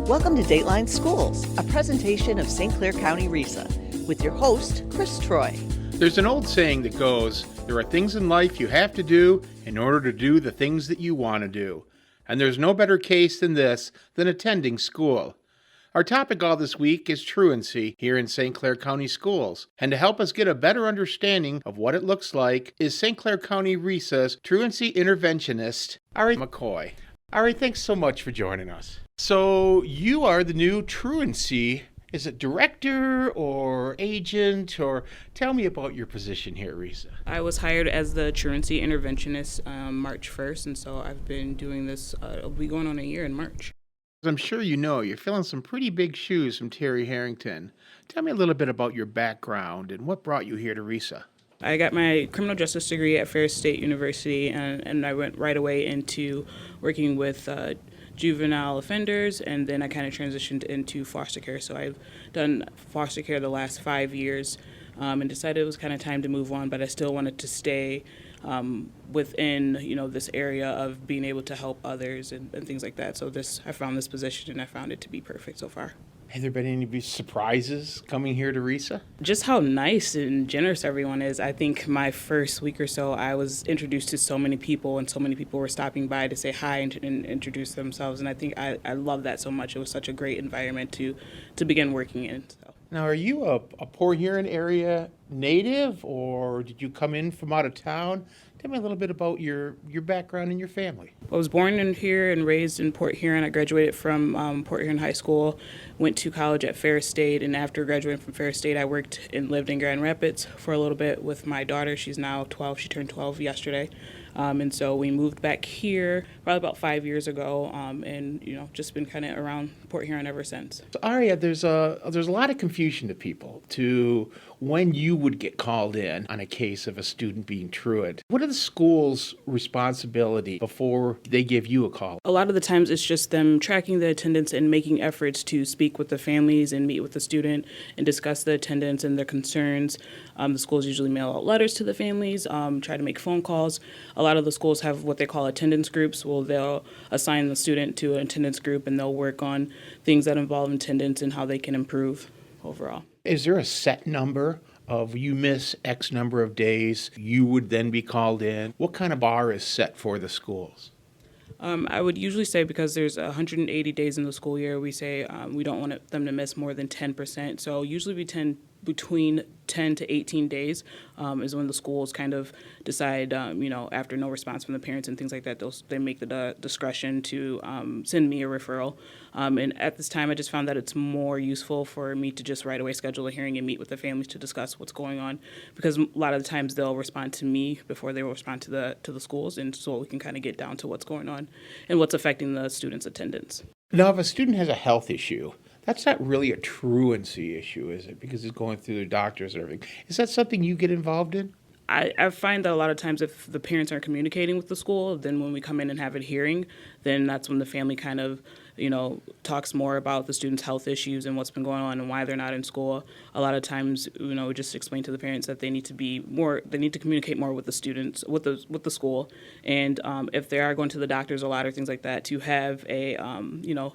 Welcome to Dateline Schools, a presentation of St. Clair County RESA, with your host, Chris Troy. There's an old saying that goes, there are things in life you have to do in order to do the things that you want to do. And there's no better case than this than attending school. Our topic all this week is truancy here in St. Clair County Schools. And to help us get a better understanding of what it looks like is St. Clair County RESA'S Truancy Interventionist, McCoy. Ari, thanks so much for joining us. So you are the new truancy, is it director or agent, or tell me about your position here at RESA. I was hired as the Truancy Interventionist March 1st, and so I've been doing this, it'll be going on a year in March. I'm sure you know you're filling some pretty big shoes from Terry Harrington. Tell me a little bit about your background and what brought you here to RESA. I got my criminal justice degree at Ferris State University, and I went right away into working with juvenile offenders, and then I kind of transitioned into foster care. So I've done foster care the last 5 years and decided it was kind of time to move on, but I still wanted to stay within, this area of being able to help others and things like that. So I found this position, and I found it to be perfect so far. Have there been any surprises coming here to RESA? Just how nice and generous everyone is. I think my first week or so, I was introduced to so many people, and so many people were stopping by to say hi and introduce themselves. And I think I love that so much. It was such a great environment to begin working in. So. Now, are you a Port Huron area native, or did you come in from out of town? Tell me a little bit about your background and your family. I was born in here and raised in Port Huron. I graduated from Port Huron High School, went to college at Ferris State, and after graduating from Ferris State, I worked and lived in Grand Rapids for a little bit with my daughter. She's now 12. She turned 12 yesterday. And so we moved back here probably about 5 years ago, and just been kind of around Port Huron ever since. So Aria, there's a lot of confusion to people to when you would get called in on a case of a student being truant. What are the school's responsibility before they give you a call? A lot of the times it's just them tracking the attendance and making efforts to speak with the families and meet with the student and discuss the attendance and their concerns. The schools usually mail out letters to the families, try to make phone calls. A lot of the schools have what they call attendance groups. Well, they'll assign the student to an attendance group, and they'll work on things that involve attendance and how they can improve overall. Is there a set number of you miss X number of days, you would then be called in? What kind of bar is set for the schools? I would usually say, because there's 180 days in the school year, we say we don't want them to miss more than 10%. So usually between 10 to 18 days is when the schools kind of decide, after no response from the parents and things like that, they make the discretion to send me a referral. And at this time, I just found that it's more useful for me to just right away schedule a hearing and meet with the families to discuss what's going on, because a lot of the times they'll respond to me before they will respond to the schools, and so we can kind of get down to what's going on and what's affecting the students' attendance. Now, if a student has a health issue, that's not really a truancy issue, is it? Because it's going through their doctors and everything. Is that something you get involved in? I find that a lot of times if the parents aren't communicating with the school, then when we come in and have a hearing, then that's when the family kind of, talks more about the students' health issues and what's been going on and why they're not in school. A lot of times, we just explain to the parents that they need to communicate more with the students, with the school. And if they are going to the doctors a lot or things like that, to have a,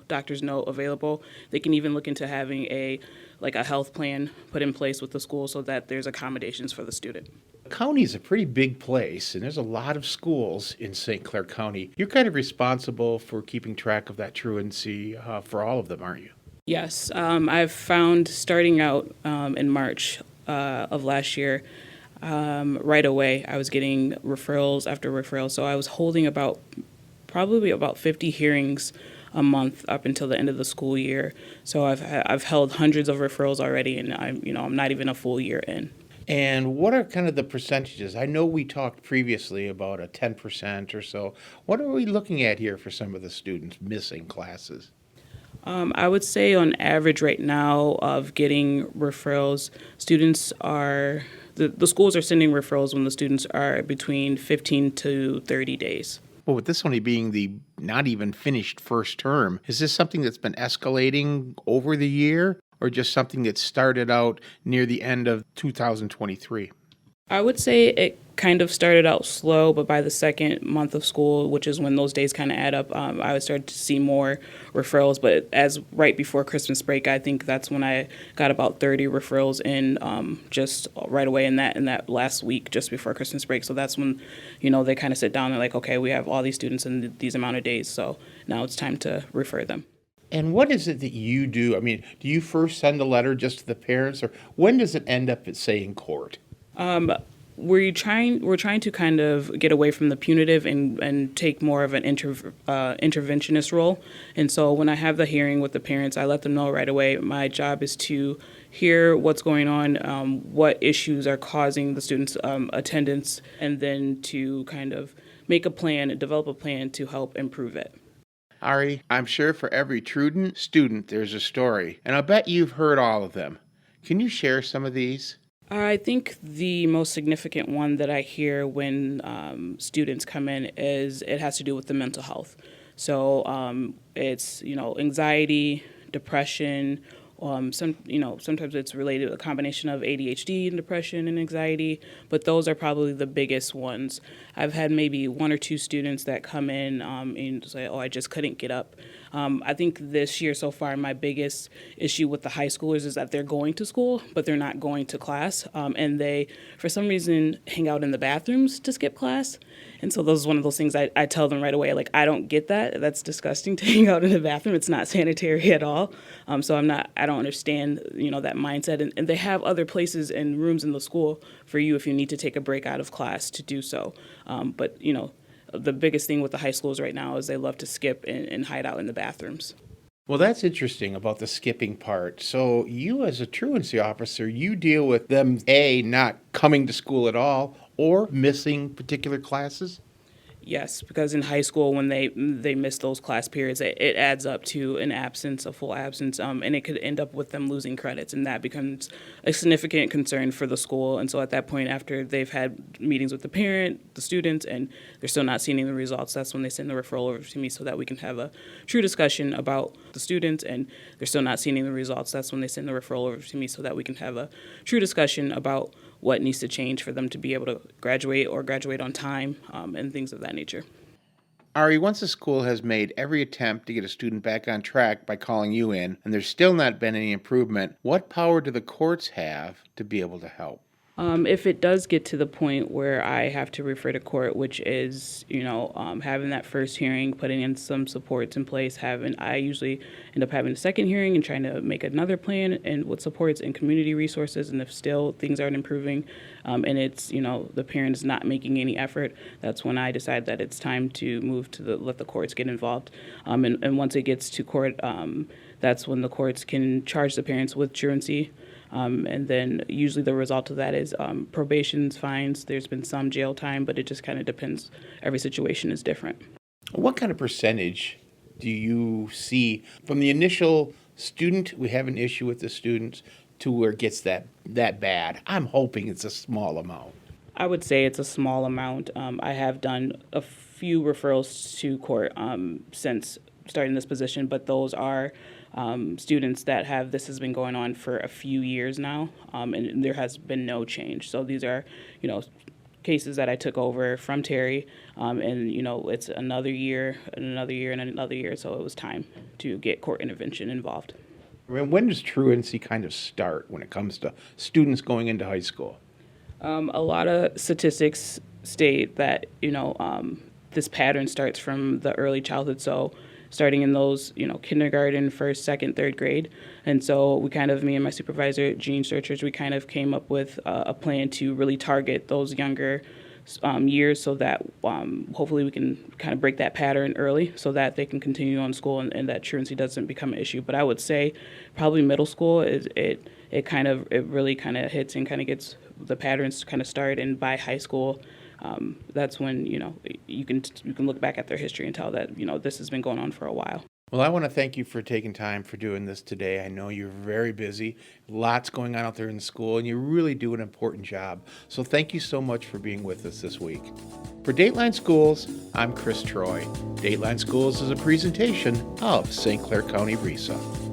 doctor's note available. They can even look into having a health plan put in place with the school so that there's accommodations for the student. The county is a pretty big place, and there's a lot of schools in St. Clair County. You're kind of responsible for keeping track of that truancy for all of them, aren't you? Yes. I've found starting out in March of last year, right away, I was getting referrals after referrals. So I was holding probably about 50 hearings a month up until the end of the school year. So I've held hundreds of referrals already, and I'm not even a full year in. And what are kind of the percentages? I know we talked previously about a 10% or so. What are we looking at here for some of the students missing classes? I would say on average right now of getting referrals, students are, the schools are sending referrals when the students are between 15 to 30 days. Well, with this only being the not even finished first term, is this something that's been escalating over the year, or just something that started out near the end of 2023? I would say it kind of started out slow, but by the second month of school, which is when those days kind of add up, I would start to see more referrals. But as right before Christmas break, I think that's when I got about 30 referrals in just right away in that last week just before Christmas break. So that's when, they kind of sit down and like, okay, we have all these students in these amount of days, so now it's time to refer them. And what is it that you do? I mean, do you first send a letter just to the parents, or when does it end up at, say, in court? We're trying to kind of get away from the punitive and take more of an interventionist role. And so when I have the hearing with the parents, I let them know right away. My job is to hear what's going on, what issues are causing the students' attendance, and then to kind of make a plan, develop a plan to help improve it. Ari, I'm sure for every Truden student there's a story, and I'll bet you've heard all of them. Can you share some of these? I think the most significant one that I hear when students come in is it has to do with the mental health. So it's anxiety, depression. Sometimes it's related to a combination of ADHD and depression and anxiety, but those are probably the biggest ones. I've had maybe one or two students that come in and say, "Oh, I just couldn't get up." I think this year so far, my biggest issue with the high schoolers is that they're going to school, but they're not going to class, and they, for some reason, hang out in the bathrooms to skip class. And so those is one of those things I tell them right away, like, I don't get that. That's disgusting to hang out in the bathroom. It's not sanitary at all. So I don't understand, that mindset. And they have other places and rooms in the school for you if you need to take a break out of class to do so. But the biggest thing with the high schools right now is they love to skip and hide out in the bathrooms. Well, that's interesting about the skipping part. So you as a truancy officer, you deal with them, A, not coming to school at all or missing particular classes? Yes, because in high school, when they miss those class periods, it adds up to an absence, a full absence, and it could end up with them losing credits, and that becomes a significant concern for the school. And so at that point, after they've had meetings with the parent, the students, and they're still not seeing the results, that's when they send the referral over to me so that we can have a true discussion about the students, and they're still not seeing the results, that's when they send the referral over to me so that we can have a true discussion about what needs to change for them to be able to graduate or graduate on time, and things of that nature. Ari, once a school has made every attempt to get a student back on track by calling you in, and there's still not been any improvement, what power do the courts have to be able to help? If it does get to the point where I have to refer to court, which is, having that first hearing, putting in some supports in place, I usually end up having a second hearing and trying to make another plan and with supports and community resources. And if still things aren't improving, and it's, the parent is not making any effort, that's when I decide that it's time to move to let the courts get involved. And once it gets to court, that's when the courts can charge the parents with truancy. And then usually the result of that is probations, fines. There's been some jail time, but it just kind of depends. Every situation is different. What kind of percentage do you see from the initial student, we have an issue with the students, to where it gets that bad? I'm hoping it's a small amount. I would say it's a small amount. I have done a few referrals to court since starting this position, but those are students that this has been going on for a few years now, and there has been no change. So these are, cases that I took over from Terry, and, it's another year, and another year, and another year, so it was time to get court intervention involved. When does truancy kind of start when it comes to students going into high school? A lot of statistics state that, this pattern starts from the early childhood, so starting in those, kindergarten, first, second, third grade. And so me and my supervisor, Gene Searchers, we kind of came up with a plan to really target those younger years so that hopefully we can kind of break that pattern early so that they can continue on school and that truancy doesn't become an issue. But I would say probably middle school it really kind of hits and kind of gets the patterns kind of start, and by high school, that's when you can look back at their history and tell that this has been going on for a while. Well, I want to thank you for taking time for doing this today. I know you're very busy, lots going on out there in the school, and you really do an important job. So thank you so much for being with us this week. For Dateline Schools, I'm Chris Troy. Dateline Schools is a presentation of St. Clair County RESA.